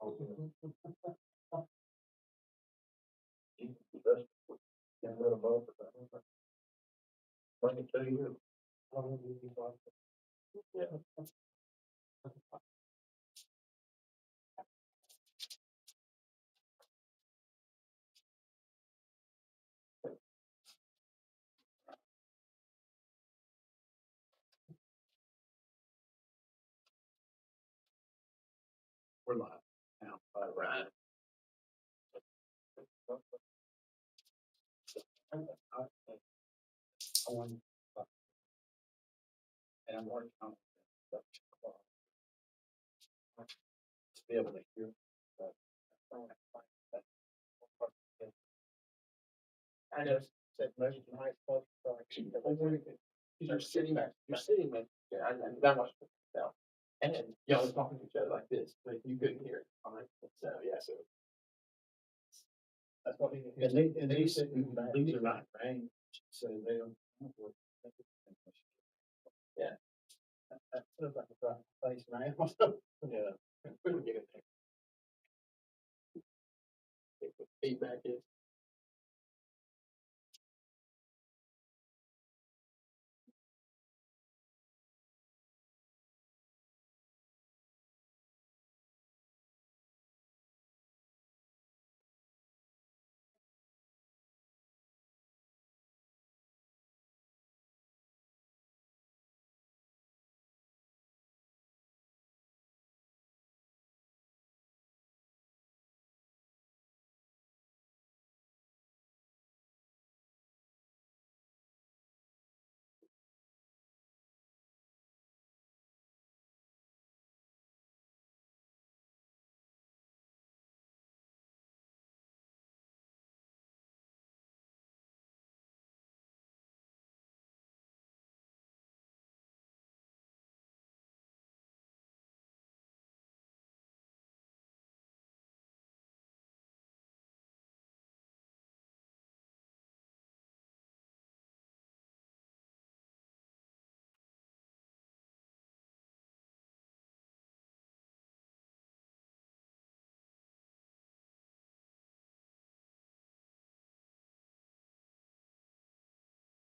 We're live now. Right. I want, and I'm working on it, to be able to hear. I just said most of my folks are actually, you're sitting back, yeah, and that was, so. And then y'all was talking to each other like this, but you couldn't hear it, all right, so, yeah, so. That's what he. And they said, these are not rain, so they don't. Yeah. That feels like a rough place, right? Yeah. We would get it there. Feedback is.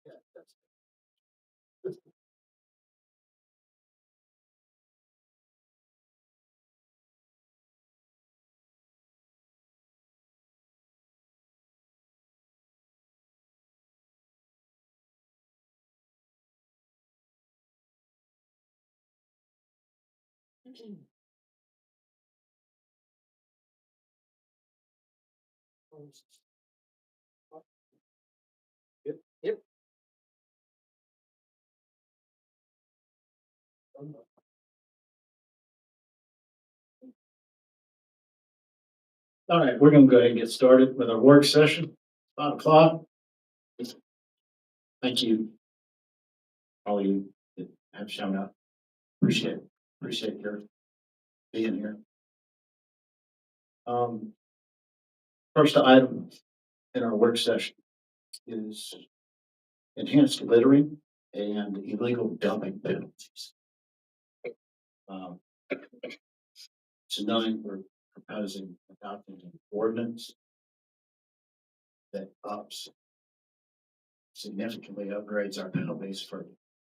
Yeah, that's. Yep, yep. All right, we're gonna go ahead and get started with our work session, 5 o'clock. Thank you, all of you that have shown up. Appreciate your being here. First item in our work session is enhanced littering and illegal dumping penalties. Tonight, we're proposing adopting an ordinance that significantly upgrades our penalties for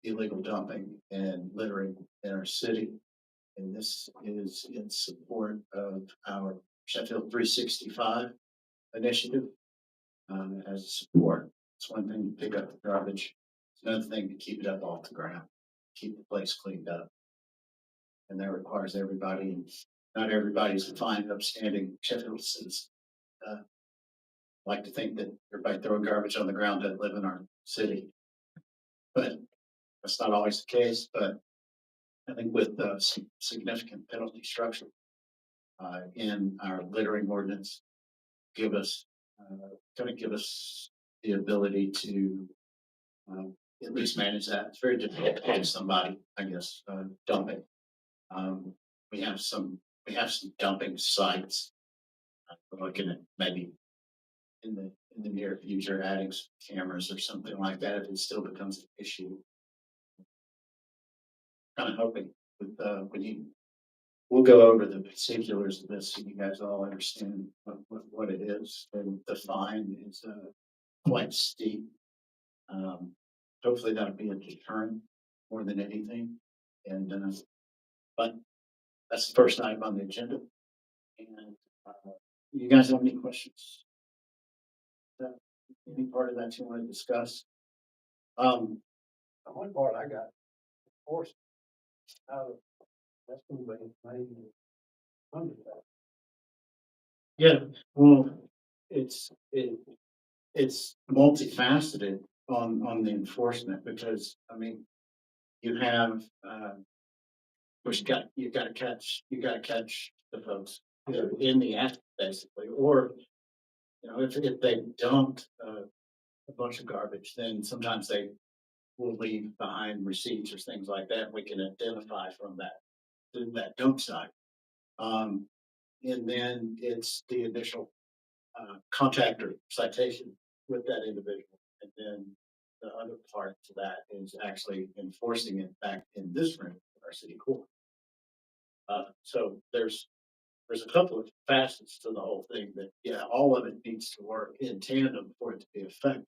illegal dumping and littering in our city. And this is in support of our Sheffield 365 initiative. As a support, it's one thing to pick up the garbage. It's another thing to keep it up off the ground, keep the place cleaned up. And that requires everybody, and not everybody's a fine, upstanding Sheffield citizen. Like to think that everybody throwing garbage on the ground doesn't live in our city, but that's not always the case. But I think with significant penalty structure in our littering ordinance, give us going to give us the ability to at least manage that. It's very difficult to pay somebody, I guess, dumping. We have some dumping sites. We're looking at maybe in the near future adding some cameras or something like that if it still becomes an issue. Kind of hoping with when you we'll go over the particulars of this so you guys all understand what it is. And the fine is, quite steep. Um, Hopefully that'll be a deterrent more than anything. And, but that's the first item on the agenda. And, you guys have any questions? Uh, Any part of that you want to discuss? Um, The one part I got, of course, that's gonna be maybe under that. yeah, well, it, it's multifaceted on the enforcement because, I mean, you have, of course, you gotta catch the folks, in the act, basically, or, if they dumped, a bunch of garbage, then sometimes they will leave behind receipts or things like that. We can identify from that dump site. Um, and then it's the initial, contact or citation with that individual. And then the other part to that is actually enforcing it back in this room, our city court. So there's a couple of facets to the whole thing that, yeah, all of it needs to work in tandem for it to be effective.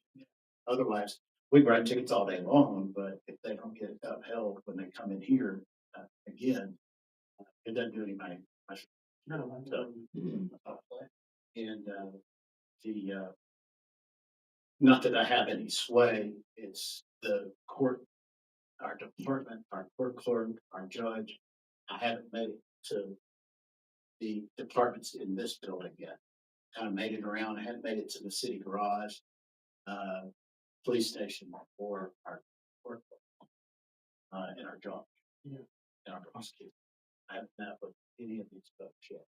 Otherwise, we can write tickets all day long, but if they don't get upheld when they come in here, again, it doesn't do anybody much. No, So, and, the, not that I have any sway, it's the court, our department, our court clerk, our judge. I haven't made it to the departments in this building yet. Kind of made it around. I hadn't made it to the city garage, uh, police station, or our court, and our judge, Yeah. and our prosecutor. I haven't met with any of these folks yet.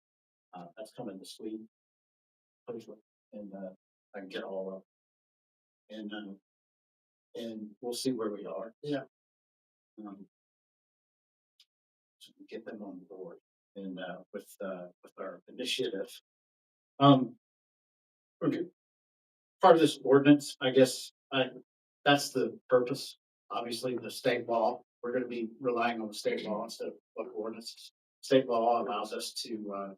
That's coming this week, hopefully, and, I can get all of them. And we'll see where we are. Yeah. Um, so we get them on board and, with our initiative. Um, okay. Part of this ordinance, I guess, that's the purpose. Obviously, the state law, we're gonna be relying on the state law instead of local ordinances. State law allows us to,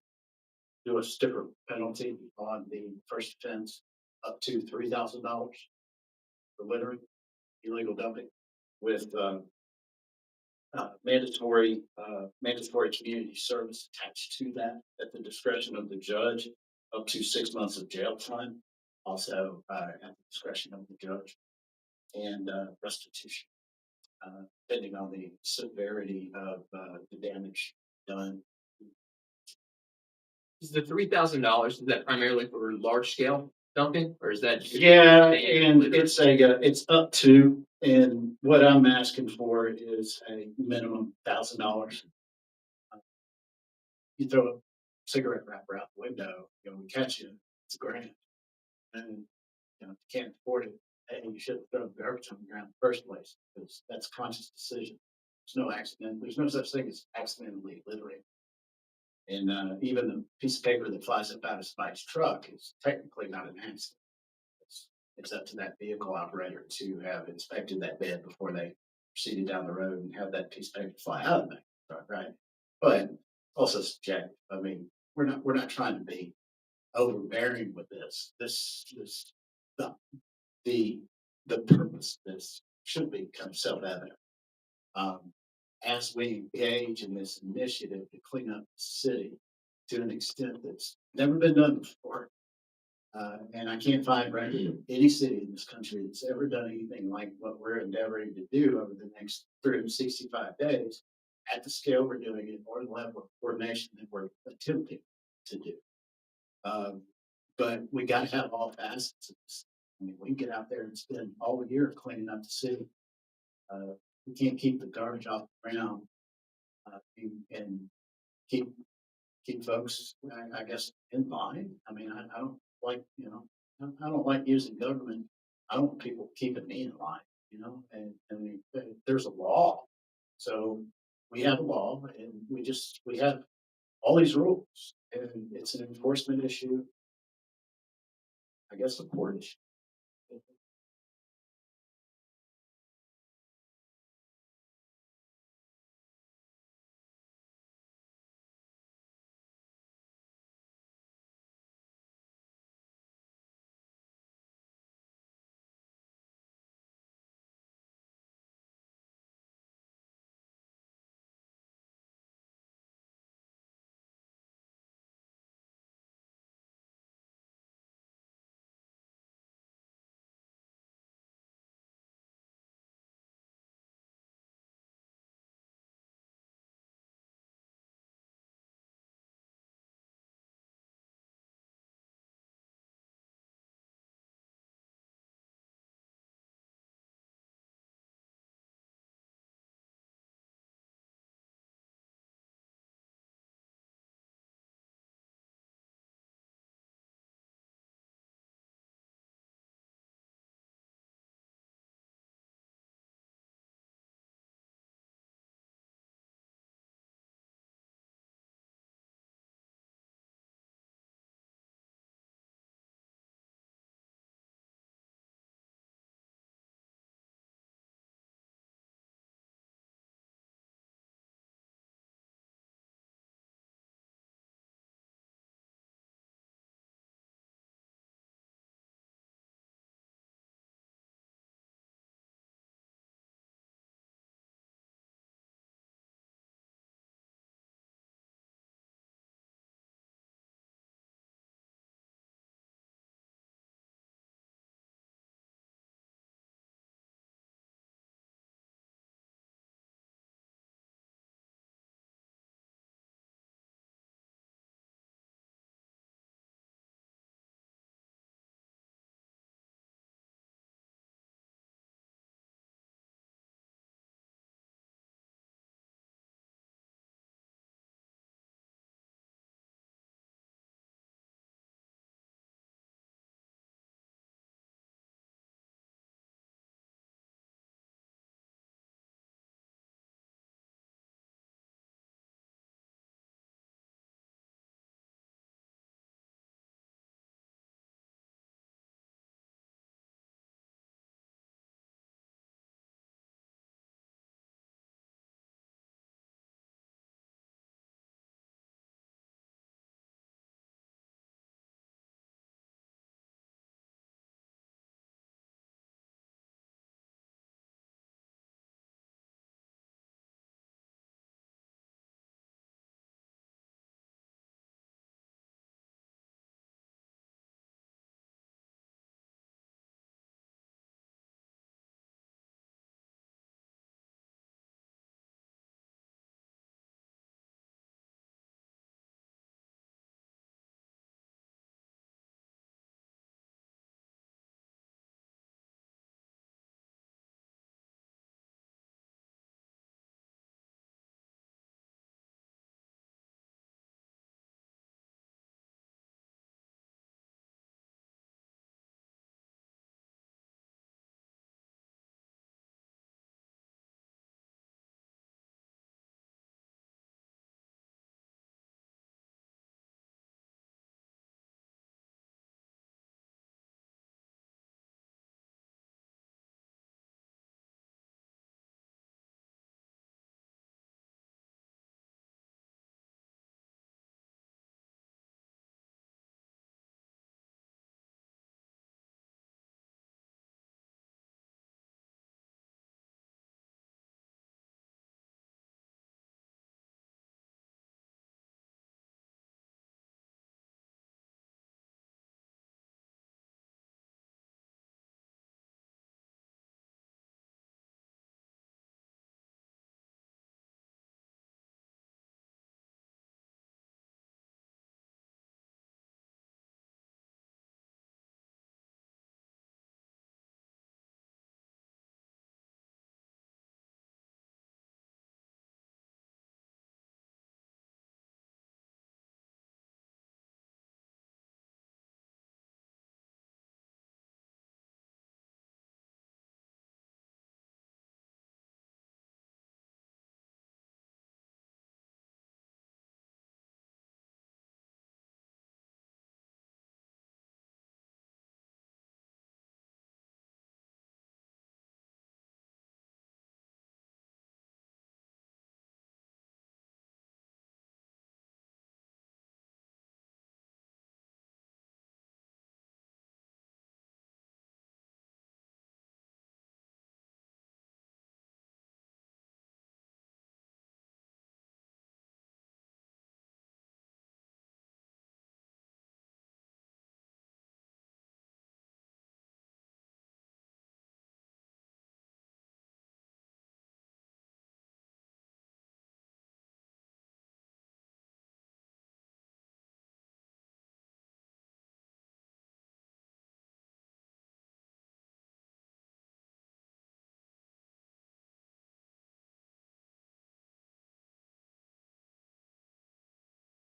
do a stiffer penalty on the first offense, up to $3,000 for littering, illegal dumping, with, mandatory community service attached to that at the discretion of the judge, up to 6 months of jail time. Also, at the discretion of the judge, and, restitution, depending on the severity of, the damage done. Is the $3,000, is that primarily for large scale dumping, or is that? Yeah, and it's up to, and what I'm asking for is a minimum $1,000. You throw a cigarette wrapper out the window, we catch you, it's a grand. And, if you can't afford it, hey, you shouldn't throw garbage on the ground in the first place, because that's a conscious decision. There's no accident, there's no such thing as accidentally littering. And, even the piece of paper that flies up out of somebody's truck is technically not an accident. It's up to that vehicle operator to have inspected that bed before they proceeded down the road and have that piece of paper fly out of the truck, right? But also subjective. I mean, we're not trying to be overbearing with this. The, the, the purpose of this should become self-evident. Um, as we engage in this initiative to clean up the city to an extent that's never been done before. And I can't find any city in this country that's ever done anything like what we're endeavoring to do over the next 365 days at the scale we're doing it, or the level of coordination that we're attempting to do. Um, but we got to have all facets of this. I mean, we can get out there and spend all year cleaning up the city. We can't keep the garbage off the ground, and keep folks, I guess, in line. I mean, I don't like, I don't like using government. I don't want people keeping me in line, and there's a law. So we have a law, and we have all these rules, and it's an enforcement issue. I guess a court issue.